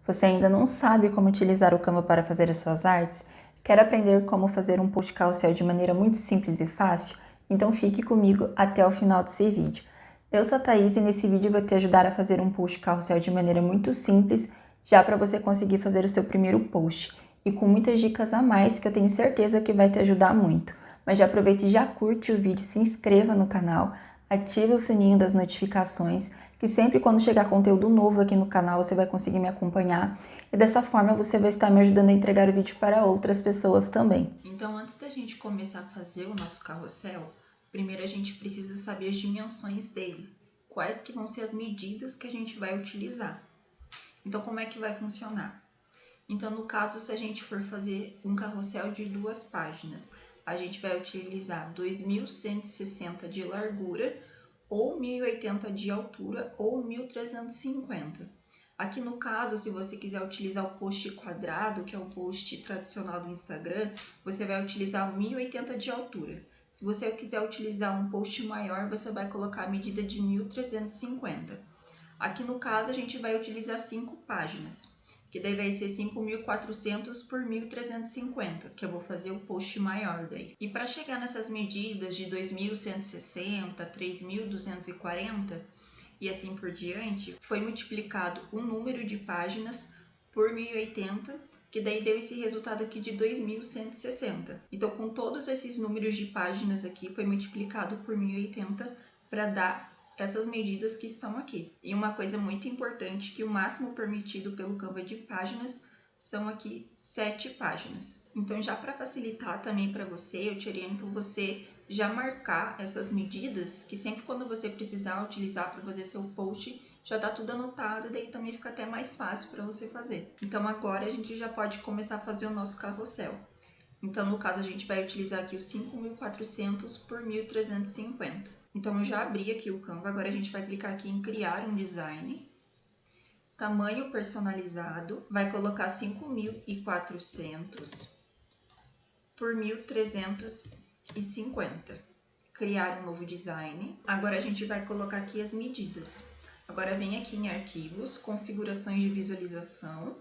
Você ainda não sabe como utilizar o Canva para fazer as suas artes? Quer aprender como fazer um post carrossel de maneira muito simples e fácil? Então fique comigo até o final desse vídeo. Eu sou a Thaís e nesse vídeo vou te ajudar a fazer um post carrossel de maneira muito simples, já para você conseguir fazer o seu primeiro post. E com muitas dicas a mais que eu tenho certeza que vai te ajudar muito. Mas já aproveite e já curte o vídeo, se inscreva no canal, ative o sininho das notificações, que sempre quando chegar conteúdo novo aqui no canal você vai conseguir me acompanhar e dessa forma você vai estar me ajudando a entregar o vídeo para outras pessoas também. Então, antes da gente começar a fazer o nosso carrossel, primeiro a gente precisa saber as dimensões dele, quais que vão ser as medidas que a gente vai utilizar. Então, como é que vai funcionar? Então, no caso, se a gente for fazer um carrossel de 2 páginas, a gente vai utilizar 2.160 de largura, ou 1.080 de altura, ou 1.350. Aqui no caso, se você quiser utilizar o post quadrado, que é o post tradicional do Instagram, você vai utilizar 1.080 de altura. Se você quiser utilizar um post maior, você vai colocar a medida de 1.350. Aqui no caso, a gente vai utilizar 5 páginas, que daí vai ser 5.400 por 1.350, que eu vou fazer o post maior daí. E para chegar nessas medidas de 2.160, 3.240 e assim por diante, foi multiplicado o número de páginas por 1.080, que daí deu esse resultado aqui de 2.160. Então, com todos esses números de páginas aqui, foi multiplicado por 1.080 para dar essas medidas que estão aqui. E uma coisa muito importante, que o máximo permitido pelo Canva de páginas são aqui 7 páginas. Então, já para facilitar também para você, eu te oriento você já marcar essas medidas, que sempre quando você precisar utilizar para fazer seu post, já tá tudo anotado e daí também fica até mais fácil para você fazer. Então, agora a gente já pode começar a fazer o nosso carrossel. Então, no caso, a gente vai utilizar aqui os 5.400 por 1.350. Então, eu já abri aqui o Canva, agora a gente vai clicar aqui em criar um design. Tamanho personalizado, vai colocar 5.400 por 1.350. Criar um novo design. Agora a gente vai colocar aqui as medidas. Agora vem aqui em arquivos, configurações de visualização.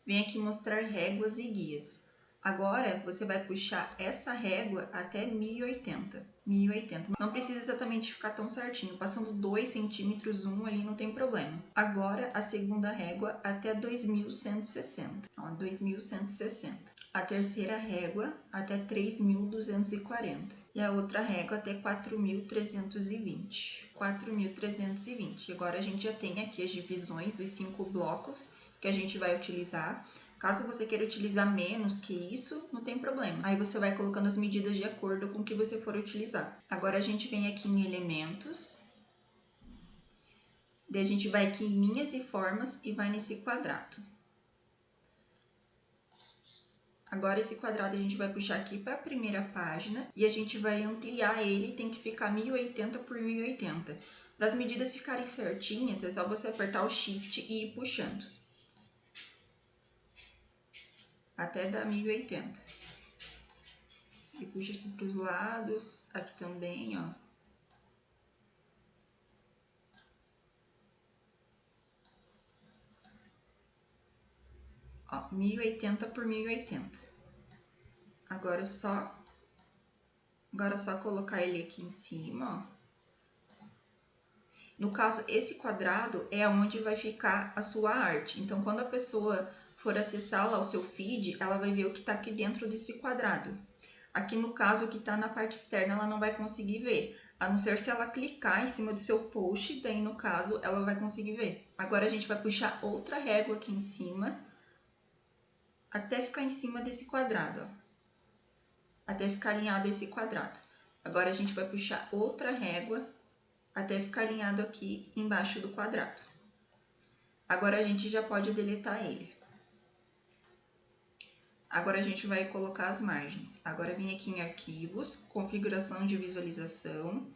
Vem aqui mostrar réguas e guias. Agora, você vai puxar essa régua até 1080. 1080. Não precisa exatamente ficar tão certinho. Passando 2 centímetros, ali não tem problema. Agora, a segunda régua até 2160. Ó, 2160. A terceira régua até 3.240. E a outra régua até 4.320. 4.320. Agora, a gente já tem aqui as divisões dos 5 blocos que a gente vai utilizar. Caso você queira utilizar menos que isso, não tem problema. Aí você vai colocando as medidas de acordo com o que você for utilizar. Agora a gente vem aqui em elementos. Daí a gente vai aqui em linhas e formas e vai nesse quadrado. Agora esse quadrado a gente vai puxar aqui para a primeira página e a gente vai ampliar ele, tem que ficar 1080 por 1080. Para as medidas ficarem certinhas, é só você apertar o Shift e ir puxando até dar 1080. E puxa aqui para os lados, aqui também, ó. Ó, 1080 por 1080. Agora é só colocar ele aqui em cima, ó. No caso, esse quadrado é onde vai ficar a sua arte. Então, quando a pessoa for acessar lá o seu feed, ela vai ver o que está aqui dentro desse quadrado. Aqui no caso, o que está na parte externa, ela não vai conseguir ver. A não ser se ela clicar em cima do seu post, daí no caso, ela vai conseguir ver. Agora, a gente vai puxar outra régua aqui em cima, até ficar em cima desse quadrado, ó. Até ficar alinhado esse quadrado. Agora, a gente vai puxar outra régua, até ficar alinhado aqui embaixo do quadrado. Agora, a gente já pode deletar ele. Agora, a gente vai colocar as margens. Agora, vem aqui em arquivos, configuração de visualização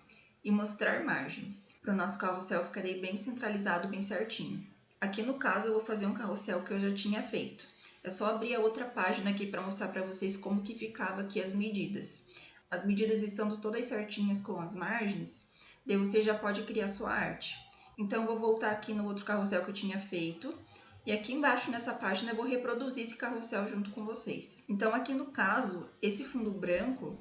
e mostrar margens. Para o nosso carrossel ficar bem centralizado, bem certinho. Aqui no caso, eu vou fazer um carrossel que eu já tinha feito. É só abrir a outra página aqui para mostrar para vocês como que ficava aqui as medidas. As medidas estando todas certinhas com as margens, daí você já pode criar sua arte. Então, eu vou voltar aqui no outro carrossel que eu tinha feito E aqui embaixo nessa página eu vou reproduzir esse carrossel junto com vocês. Então aqui no caso, esse fundo branco,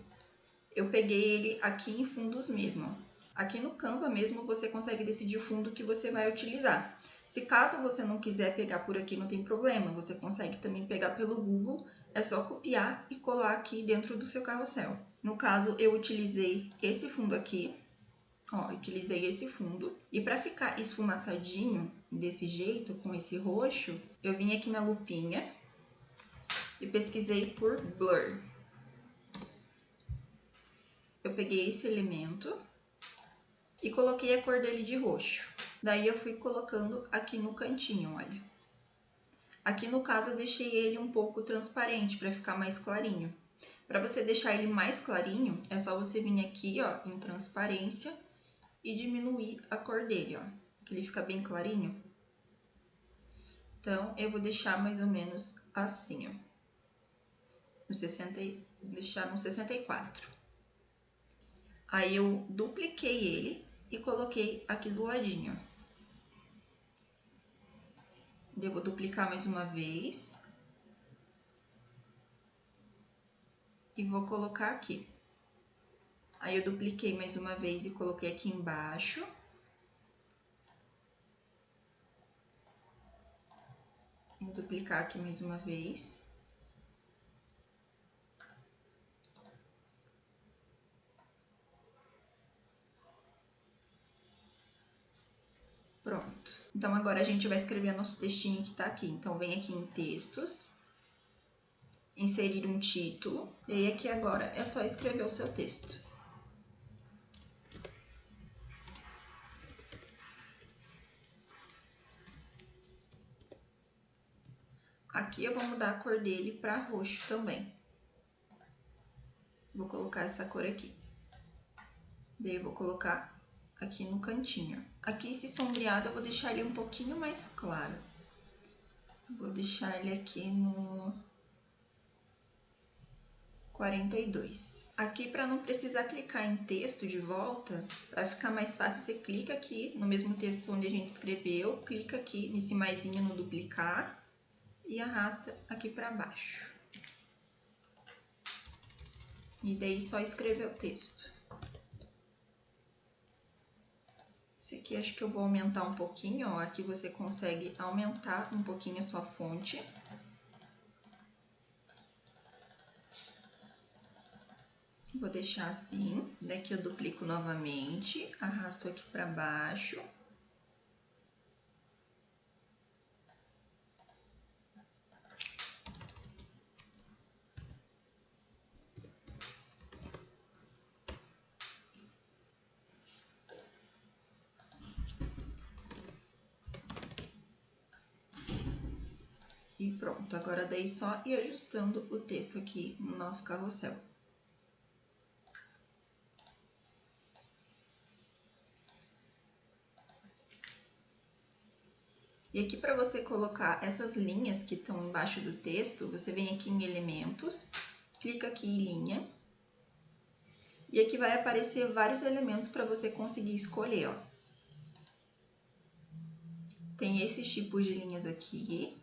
eu peguei ele aqui em fundos mesmo, ó. Aqui no Canva mesmo você consegue decidir o fundo que você vai utilizar. Se caso você não quiser pegar por aqui, não tem problema, você consegue também pegar pelo Google, é só copiar e colar aqui dentro do seu carrossel. No caso, eu utilizei esse fundo aqui, ó, utilizei esse fundo. E para ficar esfumaçadinho desse jeito, com esse roxo, eu vim aqui na lupinha e pesquisei por Blur. Eu peguei esse elemento e coloquei a cor dele de roxo. Daí eu fui colocando aqui no cantinho, olha. Aqui no caso eu deixei ele um pouco transparente para ficar mais clarinho. Para você deixar ele mais clarinho, é só você vir aqui, ó, em transparência e diminuir a cor dele, ó, que ele fica bem clarinho. Então eu vou deixar mais ou menos assim, ó. Deixar no 64. Aí eu dupliquei ele e coloquei aqui do ladinho. Devo duplicar mais uma vez. E vou colocar aqui. Aí eu dupliquei mais uma vez e coloquei aqui embaixo. Vou duplicar aqui mais uma vez. Pronto. Então, agora a gente vai escrever nosso textinho que tá aqui. Então, vem aqui em textos, inserir um título, e aí aqui agora é só escrever o seu texto. Aqui eu vou mudar a cor dele para roxo também. Vou colocar essa cor aqui. Daí eu vou colocar aqui no cantinho. Aqui esse sombreado eu vou deixar ele um pouquinho mais claro. Vou deixar ele aqui no 42. Aqui, para não precisar clicar em texto de volta, para ficar mais fácil, você clica aqui no mesmo texto onde a gente escreveu, clica aqui nesse maisinho no duplicar e arrasta aqui para baixo. E daí só escrever o texto. Esse aqui acho que eu vou aumentar um pouquinho, ó. Aqui você consegue aumentar um pouquinho a sua fonte. Vou deixar assim, daqui eu duplico novamente, arrasto aqui para baixo. E pronto, agora daí só ir ajustando o texto aqui no nosso carrossel. E aqui para você colocar essas linhas que estão embaixo do texto, você vem aqui em elementos, clica aqui em linha. E aqui vai aparecer vários elementos para você conseguir escolher, ó. Tem esses tipos de linhas aqui.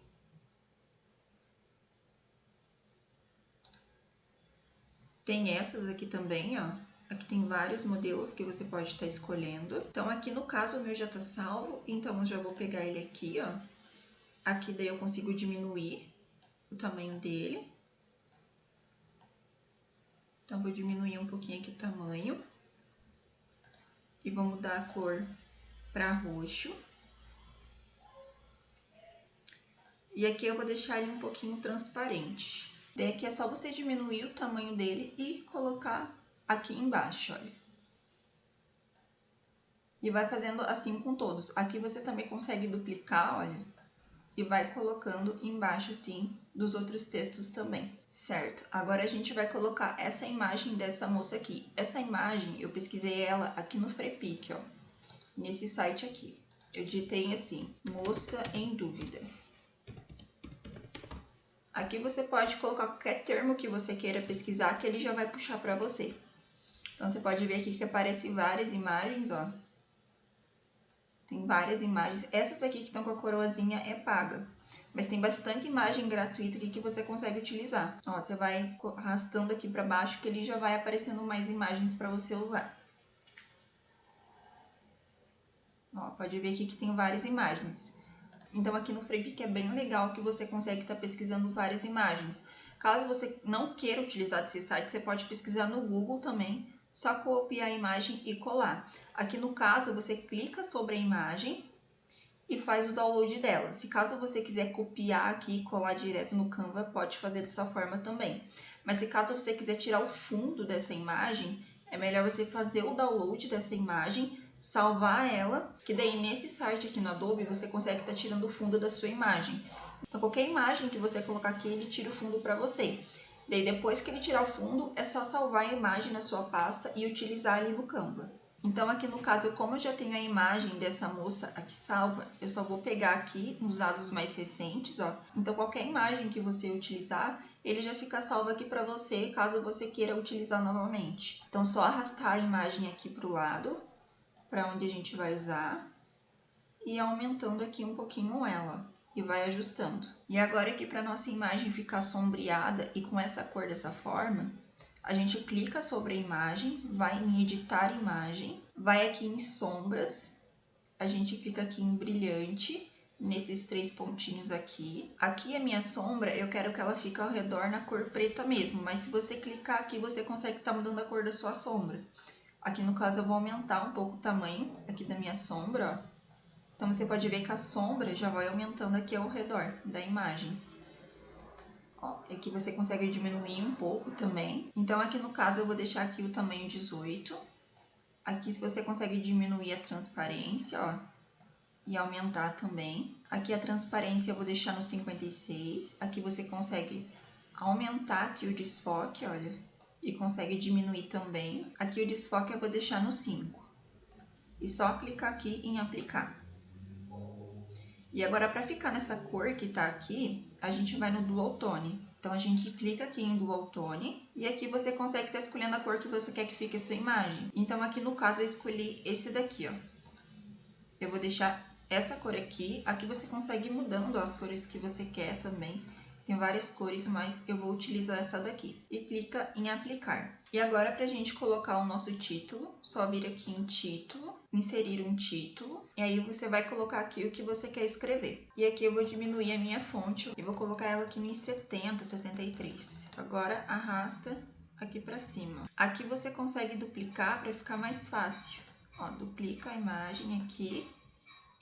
Tem essas aqui também, ó. Aqui tem vários modelos que você pode estar escolhendo. Então, aqui no caso, o meu já tá salvo, então eu já vou pegar ele aqui, ó. Aqui daí eu consigo diminuir o tamanho dele. Então, vou diminuir um pouquinho aqui o tamanho. E vou mudar a cor para roxo. E aqui eu vou deixar ele um pouquinho transparente. Daí aqui é só você diminuir o tamanho dele e colocar aqui embaixo, olha. E vai fazendo assim com todos. Aqui você também consegue duplicar, olha. E vai colocando embaixo assim dos outros textos também, certo? Agora a gente vai colocar essa imagem dessa moça aqui. Essa imagem, eu pesquisei ela aqui no Freepik, ó. Nesse site aqui. Eu digitei assim, moça em dúvida. Aqui você pode colocar qualquer termo que você queira pesquisar, que ele já vai puxar para você. Então, você pode ver aqui que aparecem várias imagens, ó. Tem várias imagens. Essas aqui que estão com a coroazinha é paga. Mas tem bastante imagem gratuita aqui que você consegue utilizar. Ó, você vai arrastando aqui para baixo que ele já vai aparecendo mais imagens para você usar. Ó, pode ver aqui que tem várias imagens. Então aqui no Freepik é bem legal que você consegue estar pesquisando várias imagens. Caso você não queira utilizar esse site, você pode pesquisar no Google também, só copiar a imagem e colar. Aqui no caso, você clica sobre a imagem e faz o download dela. Se caso você quiser copiar aqui e colar direto no Canva, pode fazer dessa forma também. Mas se caso você quiser tirar o fundo dessa imagem, é melhor você fazer o download dessa imagem, salvar ela, que daí nesse site aqui no Adobe você consegue estar tirando o fundo da sua imagem. Então qualquer imagem que você colocar aqui, ele tira o fundo para você. Daí depois que ele tirar o fundo, é só salvar a imagem na sua pasta e utilizar ali no Canva. Então aqui no caso, como eu já tenho a imagem dessa moça aqui salva, eu só vou pegar aqui nos dados mais recentes, ó. Então qualquer imagem que você utilizar, ele já fica salvo aqui para você, caso você queira utilizar novamente. Então só arrastar a imagem aqui para o lado, para onde a gente vai usar, e aumentando aqui um pouquinho ela, ó, e vai ajustando. E agora aqui para nossa imagem ficar sombreada e com essa cor dessa forma, a gente clica sobre a imagem, vai em editar imagem, vai aqui em sombras, a gente clica aqui em brilhante, nesses 3 pontinhos aqui. Aqui a minha sombra, eu quero que ela fique ao redor na cor preta mesmo, mas se você clicar aqui, você consegue estar mudando a cor da sua sombra. Aqui no caso eu vou aumentar um pouco o tamanho aqui da minha sombra, ó. Então você pode ver que a sombra já vai aumentando aqui ao redor da imagem. Ó, aqui você consegue diminuir um pouco também. Então aqui no caso eu vou deixar aqui o tamanho 18. Aqui você consegue diminuir a transparência, ó, e aumentar também. Aqui a transparência eu vou deixar no 56. Aqui você consegue aumentar aqui o desfoque, olha, e consegue diminuir também. Aqui o desfoque eu vou deixar no 5. E só clicar aqui em aplicar. E agora para ficar nessa cor que tá aqui, a gente vai no Dual Tone. Então a gente clica aqui em Dual Tone e aqui você consegue estar escolhendo a cor que você quer que fique a sua imagem. Então aqui no caso eu escolhi esse daqui, ó. Eu vou deixar essa cor aqui. Aqui você consegue ir mudando as cores que você quer também. Tem várias cores, mas eu vou utilizar essa daqui. E clica em aplicar. E agora para a gente colocar o nosso título, só vir aqui em título, inserir um título. E aí você vai colocar aqui o que você quer escrever. E aqui eu vou diminuir a minha fonte e vou colocar ela aqui em 70, 73. Agora arrasta aqui para cima. Aqui você consegue duplicar para ficar mais fácil. Ó, duplica a imagem aqui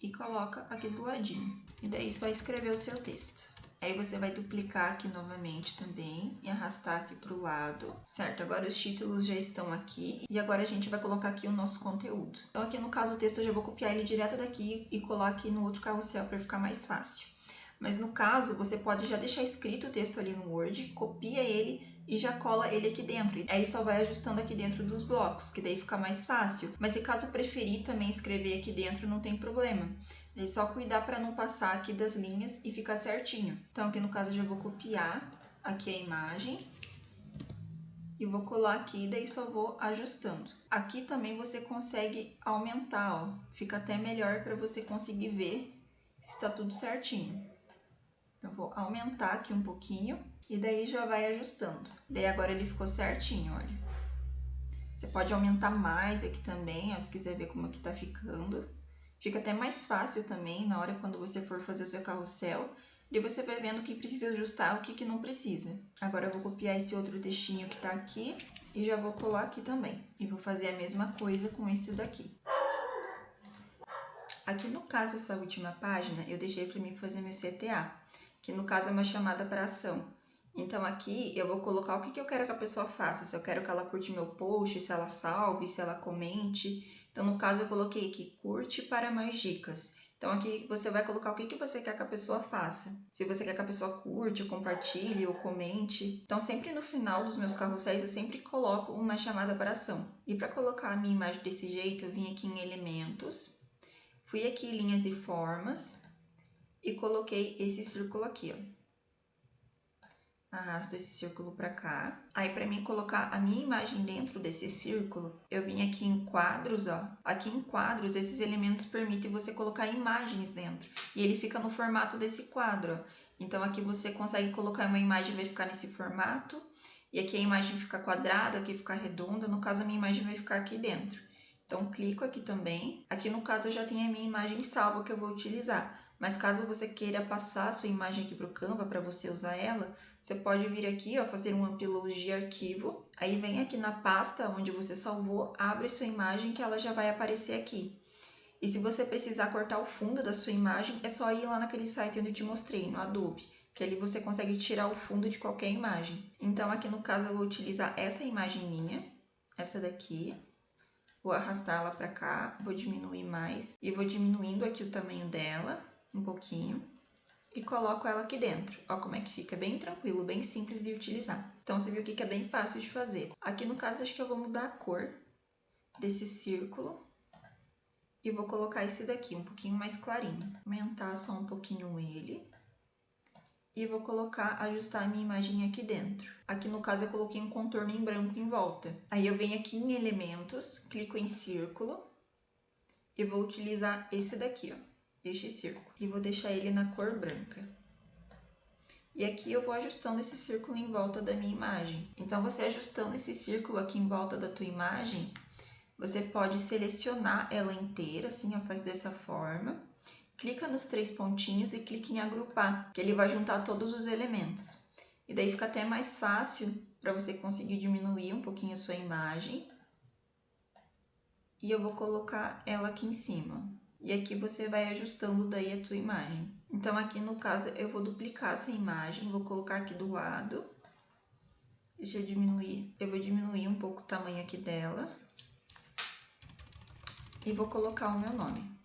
e coloca aqui do ladinho. E daí só escrever o seu texto. Aí você vai duplicar aqui novamente também e arrastar aqui para o lado, certo? Agora os títulos já estão aqui e agora a gente vai colocar aqui o nosso conteúdo. Então aqui no caso o texto eu já vou copiar ele direto daqui e colar aqui no outro carrossel para ficar mais fácil. Mas no caso, você pode já deixar escrito o texto ali no Word, copia ele e já cola ele aqui dentro. Aí só vai ajustando aqui dentro dos blocos, que daí fica mais fácil. Mas se caso preferir também escrever aqui dentro, não tem problema. É só cuidar para não passar aqui das linhas e ficar certinho. Então aqui no caso eu já vou copiar aqui a imagem e vou colar aqui, daí só vou ajustando. Aqui também você consegue aumentar, ó. Fica até melhor para você conseguir ver se está tudo certinho. Então, vou aumentar aqui um pouquinho e daí já vai ajustando. Daí agora ele ficou certinho, olha. Você pode aumentar mais aqui também, ó, se quiser ver como é que tá ficando. Fica até mais fácil também na hora quando você for fazer o seu carrossel. E você vai vendo o que precisa ajustar, o que não precisa. Agora eu vou copiar esse outro textinho que tá aqui e já vou colar aqui também. E vou fazer a mesma coisa com esse daqui. Aqui no caso, essa última página, eu deixei para mim fazer meu CTA, que no caso é uma chamada para ação. Então aqui eu vou colocar o que eu quero que a pessoa faça, se eu quero que ela curte meu post, se ela salve, se ela comente. Então no caso eu coloquei aqui, curte para mais dicas. Então aqui você vai colocar o que você quer que a pessoa faça. Se você quer que a pessoa curte, ou compartilhe, ou comente. Então sempre no final dos meus carrosséis eu sempre coloco uma chamada para ação. E para colocar a minha imagem desse jeito, eu vim aqui em elementos. Fui aqui em linhas e formas e coloquei esse círculo aqui, ó. arrasto esse círculo para cá. Aí, para mim colocar a minha imagem dentro desse círculo, eu vim aqui em quadros, ó. Aqui em quadros, esses elementos permitem você colocar imagens dentro. E ele fica no formato desse quadro, ó. Então, aqui você consegue colocar uma imagem, vai ficar nesse formato. E aqui a imagem fica quadrada, aqui fica redonda. No caso, a minha imagem vai ficar aqui dentro. Então, clico aqui também. Aqui no caso, eu já tenho a minha imagem salva que eu vou utilizar. Mas caso você queira passar a sua imagem aqui para o Canva para você usar ela, você pode vir aqui, ó, fazer um upload de arquivo. Aí vem aqui na pasta onde você salvou, abre sua imagem que ela já vai aparecer aqui. E se você precisar cortar o fundo da sua imagem, é só ir lá naquele site onde eu te mostrei, no Adobe, que ali você consegue tirar o fundo de qualquer imagem. Então aqui no caso eu vou utilizar essa imagem minha, essa daqui. Vou arrastá-la para cá, vou diminuir mais e vou diminuindo aqui o tamanho dela um pouquinho e coloco ela aqui dentro. Ó como é que fica, bem tranquilo, bem simples de utilizar. Então você viu que é bem fácil de fazer. Aqui no caso acho que eu vou mudar a cor desse círculo e vou colocar esse daqui um pouquinho mais clarinho. Aumentar só um pouquinho ele. E vou colocar, ajustar a minha imagem aqui dentro. Aqui no caso eu coloquei um contorno em branco em volta. Aí eu venho aqui em elementos, clico em círculo e vou utilizar esse daqui, ó, este círculo. E vou deixar ele na cor branca. E aqui eu vou ajustando esse círculo em volta da minha imagem. Então você ajustando esse círculo aqui em volta da tua imagem, você pode selecionar ela inteira, assim, ó, faz dessa forma. Clica nos 3 pontinhos e clica em agrupar, que ele vai juntar todos os elementos. E daí fica até mais fácil para você conseguir diminuir um pouquinho a sua imagem. E eu vou colocar ela aqui em cima. E aqui você vai ajustando daí a tua imagem. Então aqui no caso eu vou duplicar essa imagem, vou colocar aqui do lado. Deixa eu diminuir, eu vou diminuir um pouco o tamanho aqui dela. E vou colocar o meu nome.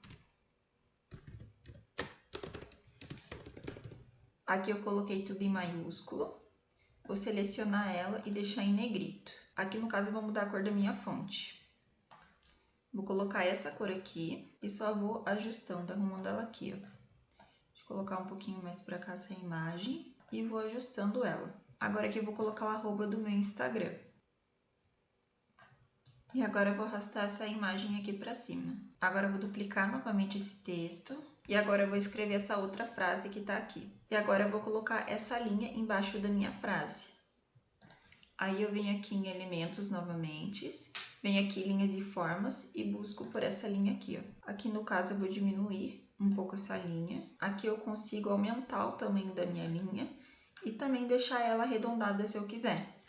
Aqui eu coloquei tudo em maiúsculo, vou selecionar ela e deixar em negrito. Aqui no caso eu vou mudar a cor da minha fonte. Vou colocar essa cor aqui e só vou ajustando, arrumando ela aqui, ó. Deixa eu colocar um pouquinho mais pra cá essa imagem e vou ajustando ela. Agora aqui eu vou colocar o arroba do meu Instagram. E agora eu vou arrastar essa imagem aqui pra cima. Agora eu vou duplicar novamente esse texto. E agora eu vou escrever essa outra frase que tá aqui. E agora eu vou colocar essa linha embaixo da minha frase. Aí eu venho aqui em elementos novamente, venho aqui em linhas e formas e busco por essa linha aqui, ó. Aqui no caso eu vou diminuir um pouco essa linha. Aqui eu consigo aumentar o tamanho da minha linha e também deixar ela arredondada se eu quiser.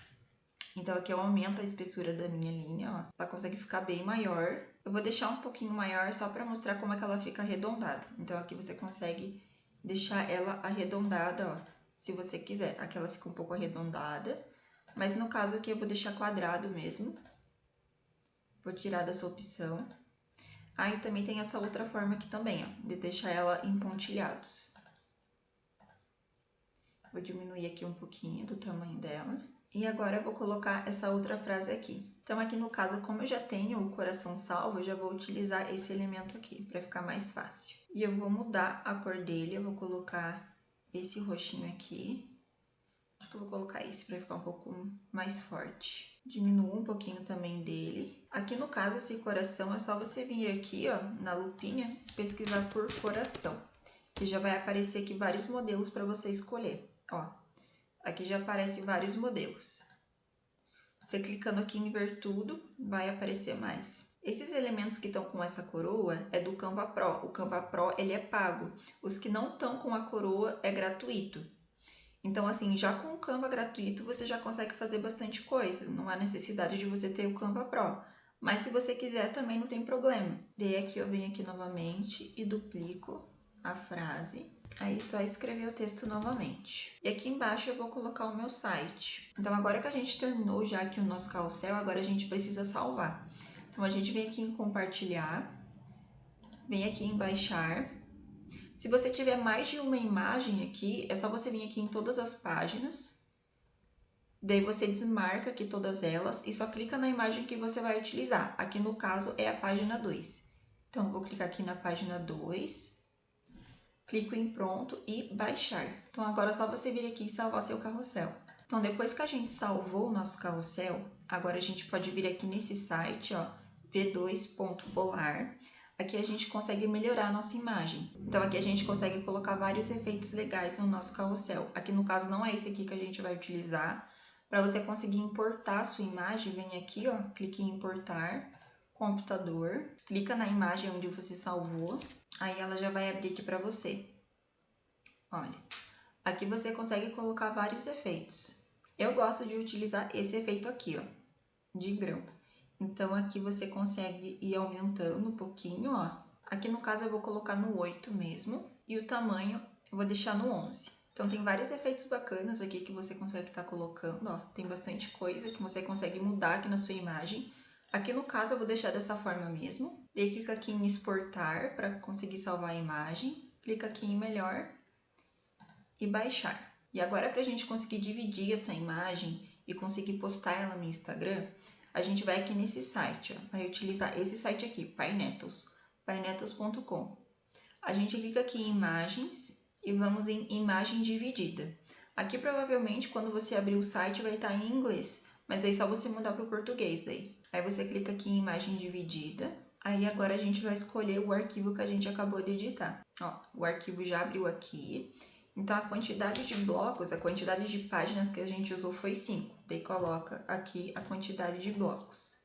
Então aqui eu aumento a espessura da minha linha, ó. Ela consegue ficar bem maior. Eu vou deixar um pouquinho maior só para mostrar como é que ela fica arredondada. Então aqui você consegue deixar ela arredondada, ó, se você quiser. Aqui ela fica um pouco arredondada, mas no caso aqui eu vou deixar quadrado mesmo. Vou tirar dessa opção. Aí também tem essa outra forma aqui também, ó, de deixar ela em pontilhados. Vou diminuir aqui um pouquinho do tamanho dela. E agora eu vou colocar essa outra frase aqui. Então aqui no caso, como eu já tenho o coração salvo, eu já vou utilizar esse elemento aqui, para ficar mais fácil. E eu vou mudar a cor dele, eu vou colocar esse roxinho aqui. Acho que eu vou colocar esse para ficar um pouco mais forte. Diminuo um pouquinho também dele. Aqui no caso, esse coração, é só você vir aqui, ó, na lupinha, pesquisar por coração. Que já vai aparecer aqui vários modelos para você escolher, ó. Aqui já aparece vários modelos. Você clicando aqui em ver tudo, vai aparecer mais. Esses elementos que estão com essa coroa é do Canva Pro. O Canva Pro, ele é pago. Os que não estão com a coroa é gratuito. Então, assim, já com o Canva gratuito, você já consegue fazer bastante coisa. Não há necessidade de você ter o Canva Pro. Mas se você quiser, também não tem problema. Daí aqui eu venho aqui novamente e duplico a frase. Aí só escrever o texto novamente. E aqui embaixo eu vou colocar o meu site. Então agora que a gente terminou já aqui o nosso carrossel, agora a gente precisa salvar. Então a gente vem aqui em compartilhar, vem aqui em baixar. Se você tiver mais de uma imagem aqui, é só você vir aqui em todas as páginas. Daí você desmarca aqui todas elas e só clica na imagem que você vai utilizar. Aqui no caso é a página 2. Então eu vou clicar aqui na página 2. Clico em pronto e baixar. Então agora é só você vir aqui e salvar seu carrossel. Então, depois que a gente salvou o nosso carrossel, agora a gente pode vir aqui nesse site, ó, v2.polar. Aqui a gente consegue melhorar a nossa imagem. Então, aqui a gente consegue colocar vários efeitos legais no nosso carrossel. Aqui, no caso, não é esse aqui que a gente vai utilizar. Para você conseguir importar a sua imagem, vem aqui, ó, clique em importar, computador, clica na imagem onde você salvou, aí ela já vai abrir aqui para você. Olha, aqui você consegue colocar vários efeitos. Eu gosto de utilizar esse efeito aqui, ó, de grão. Então, aqui você consegue ir aumentando um pouquinho, ó. Aqui no caso eu vou colocar no 8 mesmo, e o tamanho eu vou deixar no 11. Então, tem vários efeitos bacanas aqui que você consegue estar colocando, ó. Tem bastante coisa que você consegue mudar aqui na sua imagem. Aqui no caso eu vou deixar dessa forma mesmo. Daí clica aqui em exportar para conseguir salvar a imagem. Clica aqui em melhor e baixar. E agora, para a gente conseguir dividir essa imagem e conseguir postar ela no Instagram, a gente vai aqui nesse site, ó, vai utilizar esse site aqui, Painetos, painetos.com. A gente clica aqui em imagens e vamos em imagem dividida. Aqui provavelmente quando você abrir o site vai estar em inglês, mas aí é só você mudar para o português daí. Aí você clica aqui em imagem dividida, aí agora a gente vai escolher o arquivo que a gente acabou de editar. Ó, o arquivo já abriu aqui. Então, a quantidade de blocos, a quantidade de páginas que a gente usou foi 5. Daí, coloca aqui a quantidade de blocos.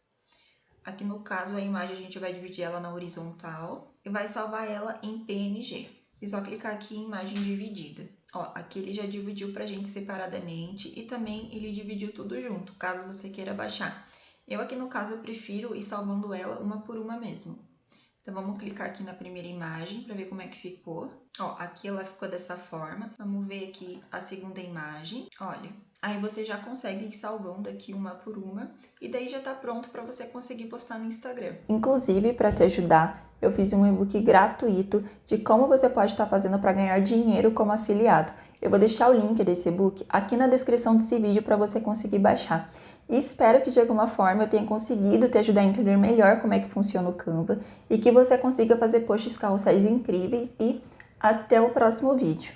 Aqui, no caso, a imagem a gente vai dividir ela na horizontal e vai salvar ela em PNG. E só clicar aqui em imagem dividida. Ó, aqui ele já dividiu pra gente separadamente e também ele dividiu tudo junto, caso você queira baixar. Eu aqui, no caso, eu prefiro ir salvando ela uma por uma mesmo. Então, vamos clicar aqui na primeira imagem para ver como é que ficou. Ó, aqui ela ficou dessa forma. Vamos ver aqui a segunda imagem. Olha, aí você já consegue ir salvando aqui uma por uma. E daí já tá pronto para você conseguir postar no Instagram. Inclusive, para te ajudar, eu fiz um e-book gratuito de como você pode estar fazendo para ganhar dinheiro como afiliado. Eu vou deixar o link desse e-book aqui na descrição desse vídeo para você conseguir baixar. E espero que de alguma forma eu tenha conseguido te ajudar a entender melhor como é que funciona o Canva e que você consiga fazer posts carrosséis incríveis e até o próximo vídeo.